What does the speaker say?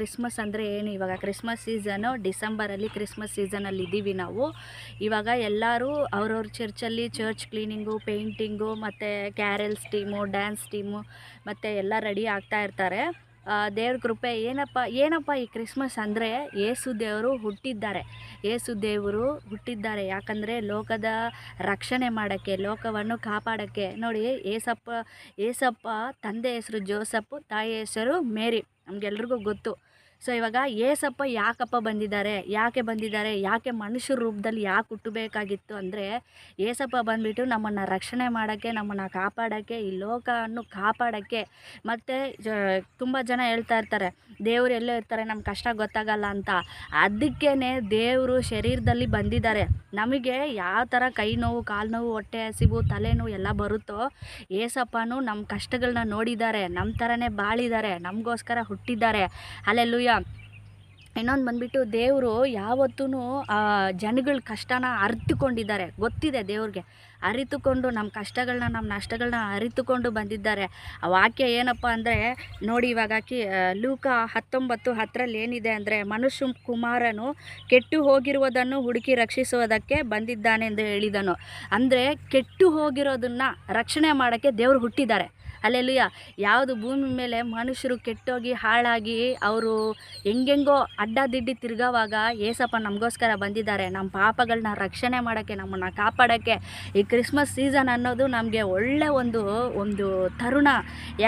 Christmas ಅಂದರೆ ಏನು, ಇವಾಗ ಕ್ರಿಸ್ಮಸ್ ಸೀಸನು ಡಿಸೆಂಬರಲ್ಲಿ ಕ್ರಿಸ್ಮಸ್ ಸೀಸನಲ್ಲಿ ಇದ್ದೀವಿ ನಾವು. ಇವಾಗ ಎಲ್ಲರೂ ಅವ್ರವ್ರ ಚರ್ಚಲ್ಲಿ ಚರ್ಚ್ ಕ್ಲೀನಿಂಗು, ಪೇಂಟಿಂಗು ಮತ್ತು ಕ್ಯಾರಲ್ಸ್ ಟೀಮು, ಡ್ಯಾನ್ಸ್ ಟೀಮು ಮತ್ತು ಎಲ್ಲ ರೆಡಿ ಆಗ್ತಾ ಇರ್ತಾರೆ. ದೇವ್ರ ಕೃಪೆ ಏನಪ್ಪ ಈ ಕ್ರಿಸ್ಮಸ್ ಅಂದರೆ ಯೇಸು ದೇವರು ಹುಟ್ಟಿದ್ದಾರೆ. ಯೇಸು ದೇವರು ಹುಟ್ಟಿದ್ದಾರೆ ಯಾಕಂದರೆ ಲೋಕದ ರಕ್ಷಣೆ ಮಾಡೋಕ್ಕೆ, ಲೋಕವನ್ನು ಕಾಪಾಡೋಕ್ಕೆ. ನೋಡಿ, ಏಸಪ್ಪ ತಂದೆ ಹೆಸರು ಜೋಸಪ್ಪು, ತಾಯಿ ಹೆಸರು ಮೇರಿ, ನಮಗೆಲ್ರಿಗೂ ಗೊತ್ತು. ಸೊ ಇವಾಗ ಏಸಪ್ಪ ಯಾಕೆ ಬಂದಿದ್ದಾರೆ, ಯಾಕೆ ಮನುಷ್ಯ ರೂಪದಲ್ಲಿ ಯಾಕೆ ಹುಟ್ಟಬೇಕಾಗಿತ್ತು ಅಂದರೆ, ಏಸಪ್ಪ ಬಂದುಬಿಟ್ಟು ನಮ್ಮನ್ನು ರಕ್ಷಣೆ ಮಾಡೋಕ್ಕೆ, ನಮ್ಮನ್ನು ಕಾಪಾಡೋಕ್ಕೆ, ಈ ಲೋಕವನ್ನು ಕಾಪಾಡೋಕ್ಕೆ. ಮತ್ತು ತುಂಬ ಜನ ಹೇಳ್ತಾ ಇರ್ತಾರೆ ದೇವ್ರು ಎಲ್ಲೋ ಇರ್ತಾರೆ, ನಮ್ಮ ಕಷ್ಟ ಗೊತ್ತಾಗಲ್ಲ ಅಂತ. ಅದಕ್ಕೇ ದೇವರು ಶರೀರದಲ್ಲಿ ಬಂದಿದ್ದಾರೆ. ನಮಗೆ ಯಾವ ಥರ ಕೈ ನೋವು, ಕಾಲು ನೋವು, ಹೊಟ್ಟೆ ಹಸಿವು, ತಲೆನೋವು ಎಲ್ಲ ಬರುತ್ತೋ, ಏಸಪ್ಪನೂ ನಮ್ಮ ಕಷ್ಟಗಳನ್ನ ನೋಡಿದ್ದಾರೆ, ನಮ್ಮ ಥರನೇ ಬಾಳಿದ್ದಾರೆ, ನಮಗೋಸ್ಕರ ಹುಟ್ಟಿದ್ದಾರೆ. ಹಲ್ಲೆಲೂಯಾ. ಇನ್ನೊಂದು ಬಂದುಬಿಟ್ಟು ದೇವರು ಯಾವತ್ತೂ ಜನಗಳ ಕಷ್ಟನ ಅರಿತುಕೊಂಡಿದ್ದಾರೆ. ಗೊತ್ತಿದೆ ದೇವ್ರಿಗೆ, ಅರಿತುಕೊಂಡು ನಮ್ಮ ಕಷ್ಟಗಳನ್ನ, ನಮ್ಮ ನಷ್ಟಗಳನ್ನ ಅರಿತುಕೊಂಡು ಬಂದಿದ್ದಾರೆ. ಆ ವಾಕ್ಯ ಏನಪ್ಪ ಅಂದರೆ ನೋಡಿ, ಇವಾಗ ಲೂಕ 19:10 ಏನಿದೆ ಅಂದರೆ, ಮನುಷ್ಯ ಕುಮಾರನು ಕೆಟ್ಟು ಹೋಗಿರುವುದನ್ನು ಹುಡುಕಿ ರಕ್ಷಿಸುವುದಕ್ಕೆ ಬಂದಿದ್ದಾನೆಂದು ಹೇಳಿದನು. ಅಂದರೆ ಕೆಟ್ಟು ಹೋಗಿರೋದನ್ನು ರಕ್ಷಣೆ ಮಾಡೋಕ್ಕೆ ದೇವರು ಹುಟ್ಟಿದ್ದಾರೆ. ಹಲ್ಲೆಲೂಯಾ. ಯಾವುದು ಭೂಮಿ ಮೇಲೆ ಮನುಷ್ಯರು ಕೆಟ್ಟೋಗಿ ಹಾಳಾಗಿ ಅವರು ಹೆಂಗೆಂಗೋ ಅಡ್ಡದಿಡ್ಡಿ ತಿರ್ಗೋವಾಗ ಏಸಪ್ಪ ನಮಗೋಸ್ಕರ ಬಂದಿದ್ದಾರೆ, ನಮ್ಮ ಪಾಪಗಳನ್ನ ರಕ್ಷಣೆ ಮಾಡೋಕ್ಕೆ, ನಮ್ಮನ್ನು ಕಾಪಾಡೋಕ್ಕೆ. ಈ ಕ್ರಿಸ್ಮಸ್ ಸೀಸನ್ ಅನ್ನೋದು ನಮಗೆ ಒಳ್ಳೆ ಒಂದು ತರುಣ. ಯಾಕಂದರೆ